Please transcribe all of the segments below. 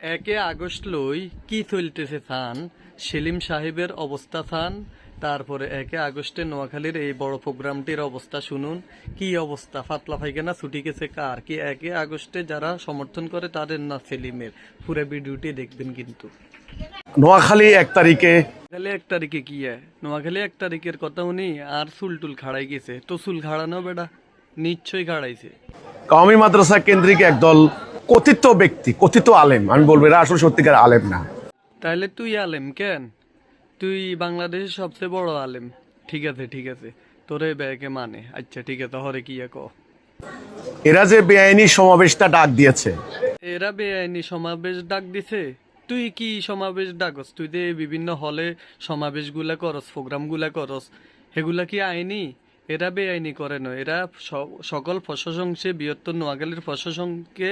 একে আগস্ট লই কি চলতেছে থান সেলিম সাহেবের অবস্থা থান। তারপরে একে আগস্টে নোয়াখালীর এই বড় প্রোগ্রামটির অবস্থা শুনুন। কি অবস্থা, ফাতলা পায়খানা ছুটি গেছে কার, কি একে আগস্টে যারা সমর্থন করে তাদের না সেলিমের। পুরো ভিডিওটি দেখবেন কিন্তু। নোয়াখালী 1 তারিখে নোয়াখালী 1 তারিখে কি নোয়াখালী 1 তারিখের কথা উনি আর চুল খাড়াই গেছে তো চুল খাড়ানো বেটা নিশ্চয়ই খাড়াইছে। কওমি মাদ্রাসা কেন্দ্রিক একদল কথিত ব্যক্তি, কথিত আলেম, আমি বলবো এরা আসলে সত্যিকার আলেম না। তাহলে তুই আলেম কেন? তুই বাংলাদেশের সবচেয়ে বড় আলেম। ঠিক আছে ঠিক আছে, তোরে ব্যাকে মানে আচ্ছা ঠিক আছে, হরে কি ক। এরা যে বেআইনি সমাবেশটা ডাক দিয়েছে, এরা বেআইনি সমাবেশ ডাক দিছে। তুই কি সমাবেশ ডাকস? তুই যে বিভিন্ন হলে সমাবেশ গুলা করস, প্রোগ্রাম গুলা করস, সেগুলা কি আইনি? এরা বেআইনি করে নয়, এরা সকল প্রশাসনকে, বৃহত্তর নোয়াখালীর প্রশাসনকে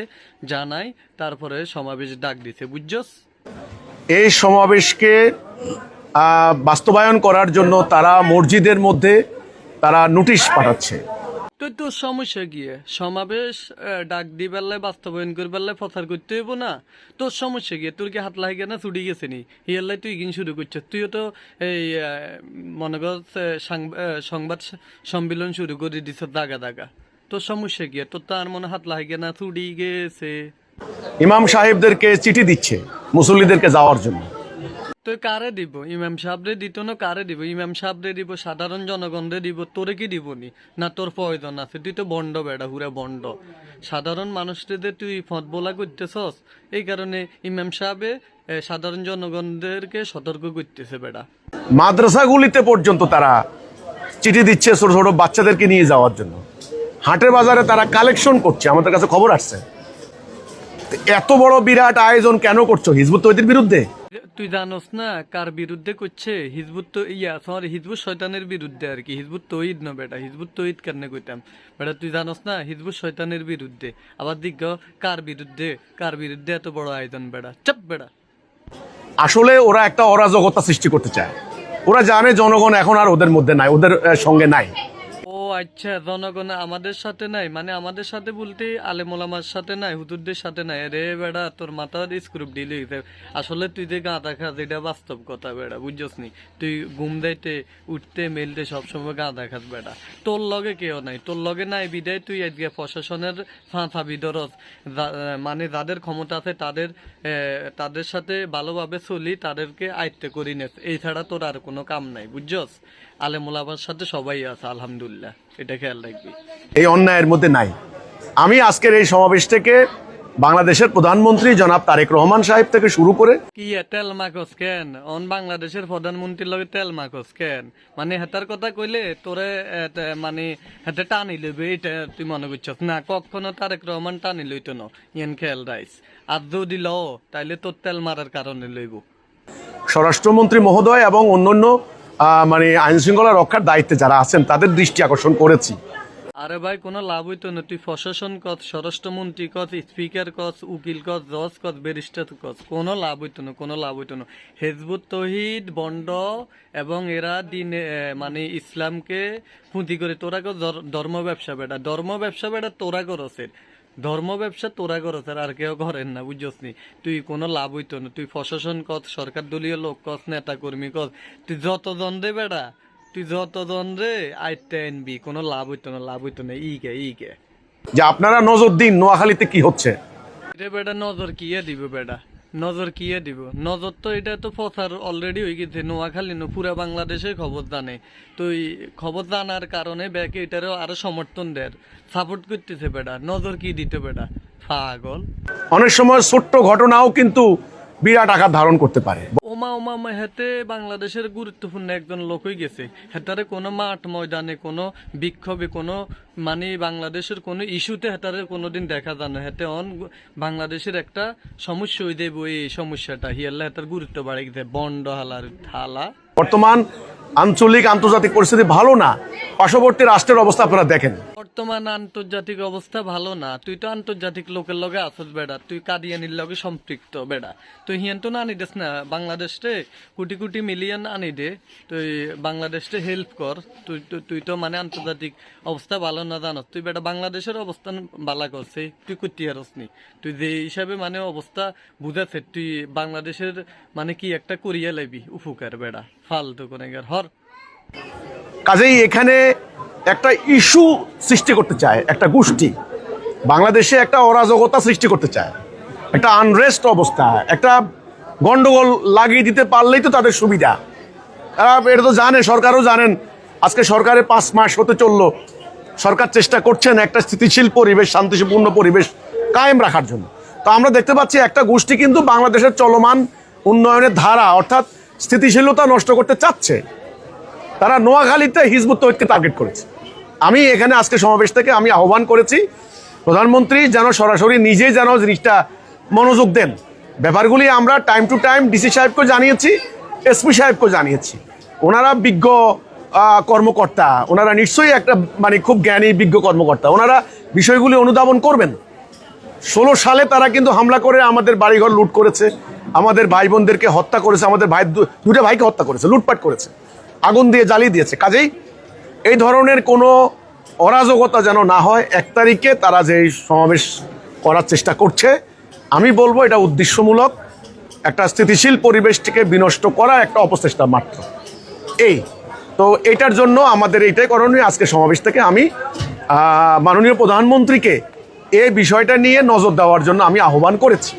জানায়, তারপরে সমাবেশ ডাক দিছে, বুঝছস? এই সমাবেশকে বাস্তবায়ন করার জন্য তারা মসজিদের মধ্যে তারা নোটিশ পাঠাচ্ছে। তো তোর সমস্যা গিয়ে সমাবেশ ডাক দি পারলে, বাস্তবায়ন করে পারলে প্রচার করতে হইব না? তোর সমস্যা গিয়ে, তোর কি হাত লাগে না ছুটি গেছে নি? ইয়ারলাই তুই কিন শুরু করছিস, তুইও তো এই মনে কর সংবাদ সম্মেলন শুরু করে দিছ দাগা দাগা। তোর সমস্যা গিয়ে, তোর তো আর মনে হাত লাগে না ছুটি গেছে। ইমাম সাহেবদেরকে চিঠি দিচ্ছে মুসল্লিদেরকে যাওয়ার জন্য। তো কারে দিব? ইমাম সাহেবরে দিত না, কারে দিব? ইমাম সাহেবরে দিব, সাধারণ জনগণরে দিব, তোরে কি দিবনি? না তোর প্রয়োজন আছে? তুই তো বন্ড বেড়া, হুরা বন্ড। সাধারণ মানুষদের তুই ফত বলা করতেছস, এই কারণে ইমাম সাহেবে সাধারণ জনগণদেরকে সতর্ক করতেছে বেড়া। মাদ্রাসাগুলিতে পর্যন্ত তারা চিঠি দিচ্ছে ছোট ছোট বাচ্চাদেরকে নিয়ে যাওয়ার জন্য। হাটের বাজারে তারা কালেকশন করছে, আমাদের কাছে খবর আসছে। এত বড় বিরাট আয়োজন কেন করছো? হিজবুত তৌহিদের বিরুদ্ধে? তুই জানোস না কার বিরুদ্ধে করছে? হিজবুত তো সরি, হিজবুত শয়তানের বিরুদ্ধে আর কি। হিজবুত তৌহিদ না বেটা, হিজবুত তৌহিদ কেন কইতাম বেটা? তুই জানোস না হিজবুত শয়তানের বিরুদ্ধে। আবার দিগ কার বিরুদ্ধে? কার বিরুদ্ধে এত বড় আয়োজন বেটা? চাপ বেটা। আসলে ওরা একটা অরাজকতা সৃষ্টি করতে চায়। ওরা জানে জনগণ এখন আর ওদের মধ্যে নাই, ওদের সঙ্গে নাই। ও আচ্ছা, জনগণ আমাদের সাথে নাই মানে? আমাদের সাথে বলতে আলেমোলামার সাথে নাই, হুজুরদের সাথে নাই? রে বেড়া, তোর মাথার স্ক্রুপ ডিলে গেছে। আসলে তুই যে গাঁদা খাস, এটা বাস্তব কথা বেড়া, বুঝছস নি? তুই ঘুম দাইতে উঠতে মেলতে সবসময় গাঁদা খাস বেড়া। তোর লগে কেউ নাই, তোর লগে নাই বিদায় তুই আজকে প্রশাসনের ফাঁফা বিদরস, মানে যাদের ক্ষমতা আছে তাদের সাথে ভালোভাবে চলি, তাদেরকে আয়ত্তে করি নেস। এই ছাড়া তোর আর কোনো কাম নাই, বুঝছস? আলেমুলামার সাথে সবাই আছে আলহামদুলিল্লাহ, এটা খেয়াল রাখবি। এই অন্যায়ের মধ্যে নাই। আমি আজকের এই সমাবেশ থেকে বাংলাদেশের প্রধানমন্ত্রী জনাব তারেক রহমান সাহেব থেকে শুরু করে কি তেল মাখস কেন? বাংলাদেশের প্রধানমন্ত্রীর লগে তেল মাখস কেন? মানে হেতার কথা কইলে তোরে মানে হেতে টানি লইবে, এটা তুই মনে করছস না? কখনো তারেক রহমান টানি লইতো না, ইয়ান খেয়াল রাইস। আর যদি ল তাইলে তোর তেল মারার কারণে লইব। স্বরাষ্ট্রমন্ত্রী মহোদয় এবং অন্যান্য মানে আইন শৃঙ্খলা রক্ষার দায়িত্বে যারা আছেন তাদের দৃষ্টি আকর্ষণ করেছি। আরে ভাই, কোনো লাভ হইতো না। তুই প্রশাসন কত, স্বরাষ্ট্রমন্ত্রী কত, স্পিকার কত, উকিল কত, জজ কত, ব্যারিস্টার কত, কোনো লাভ হইতো না, কোনো লাভ হইতো না। হিজবুত তৌহিদ বন্ড এবং এরা দিনে মানে ইসলামকে পুঁতি করে তোরা কর ধর্ম ব্যবসা বেটা, ধর্ম ব্যবসা বেটা তোরা করছে, ধর্ম ব্যবসা তোরা করছে, আর কেউ করেন না, বুঝছস নি? তুই কোনো লাভ হইতো না। তুই প্রশাসন কত, সরকার দলীয় লোক কত, নেতা কর্মী কত, তুই যতজন দে বেটা, তুই যতজন রে আইতে আনবি, কোনো লাভ হইতো না, লাভ হইতো না। ইকে যে আপনারা নজর দিন নোয়াখালীতে কি হচ্ছে। রে বেটা, নজর কিয়ে দিব বেটা, নজর কিয়ে দিব? নজর তো এটা তো প্রচার অলরেডি হয়ে গেছে। নোয়াখালী পুরা বাংলাদেশে খবর জানে। তুই খবর জানার কারণে ব্যাকে এটারও আরো সমর্থন দেয়, সাপোর্ট করতেছে বেটা। নজর কি দিতে বেটা, পাগল? অনেক সময় ছোট্ট ঘটনাও কিন্তু বিরাট আকার ধারণ করতে পারে। ওমা হেতে বাংলাদেশের গুরুত্বপূর্ণ একজন লোক হয়ে গেছে। হেতারে কোনো মাঠ ময়দানে, কোনো বিক্ষোভে, কোনো মানে বাংলাদেশের কোনো ইস্যুতে হেতারে কোনোদিন দেখা যায় না। হেতে বাংলাদেশের একটা সমস্যা হয়ে দেব, এই সমস্যাটা হিয়াল্লা হেতার গুরুত্ব বাড়ে গেছে। বন্ড হালার থালা। বর্তমান আঞ্চলিক আন্তর্জাতিক পরিস্থিতি ভালো না, পার্শ্ববর্তী রাষ্ট্রের অবস্থা আপনারা দেখেন। বর্তমান আন্তর্জাতিক অবস্থা ভালো না, তুই তো আন্তর্জাতিক লোকের লগে আসস বেড়া, তুই কাদিয়ানির লগে সম্পৃক্ত বেড়া, তুই হিয়ান তো না আনি দেস না বাংলাদেশে কোটি কোটি মিলিয়ন আনি দে, তুই বাংলাদেশে হেল্প কর, তুই তো মানে আন্তর্জাতিক অবস্থা ভালো না জানস, তুই বেটা বাংলাদেশের অবস্থান বালা করছে তুই করতে পারস নি, তুই যে হিসাবে মানে অবস্থা বুঝাচ্ছে তুই বাংলাদেশের মানে কি একটা করিয়া লাইবি উপকার বেড়া ফালতু কোনে হর। কাজেই এখানে একটা ইস্যু সৃষ্টি করতে চায় একটা গোষ্ঠী, বাংলাদেশে একটা অরাজকতা সৃষ্টি করতে চায়, একটা আনরেস্ট অবস্থা, একটা গন্ডগোল লাগিয়ে দিতে পারলেই তো তাদের সুবিধা। তারা এটা তো জানে, সরকারও জানেন, আজকে সরকারের 5 মাস হতে চললো, সরকার চেষ্টা করছেন একটা স্থিতিশীল পরিবেশ, শান্তিপূর্ণ পরিবেশ কায়েম রাখার জন্য। তো আমরা দেখতে পাচ্ছি একটা গোষ্ঠী কিন্তু বাংলাদেশের চলমান উন্নয়নের ধারা অর্থাৎ স্থিতিশীলতা নষ্ট করতে চাচ্ছে। তারা নোয়াখালীতে হিজবুত তৌহিদকে টার্গেট করেছে। আমি এখানে আজকে সমাবেশ থেকে আমি আহ্বান করেছি প্রধানমন্ত্রী যেন সরাসরি নিজেই যেন জিনিসটা মনোযোগ দেন। ব্যাপারগুলি আমরা টাইম টু টাইম ডিসি সাহেবকেও জানিয়েছি, এসপি সাহেবকেও জানিয়েছি। ওনারা বিজ্ঞ কর্মকর্তা, ওনারা নিশ্চয়ই একটা মানে খুব জ্ঞানী বিজ্ঞ কর্মকর্তা, ওনারা বিষয়গুলি অনুধাবন করবেন। 16 সালে তারা কিন্তু হামলা করে আমাদের বাড়িঘর লুট করেছে, আমাদের ভাই বোনদেরকে হত্যা করেছে, আমাদের দুটো ভাইকে হত্যা করেছে, লুটপাট করেছে, আগুন দিয়ে জ্বালিয়ে দিয়েছে। কাজেই এই ধরনের কোনো অরাজকতা যেন না হয়। 1 তারিখে তারা যে সমাবেশ করার চেষ্টা করছে, আমি বলবো এটা উদ্দেশ্যমূলক, একটা স্থিতিশীল পরিবেশটিকে বিনষ্ট করা একটা অপচেষ্টা মাত্র। এই তো এটার জন্য আমাদের এইটাই করণীয়। আজকে সমাবেশ থেকে আমি মাননীয় প্রধানমন্ত্রীকে এই বিষয়টা নিয়ে নজর দেওয়ার জন্য আমি আহ্বান করেছি।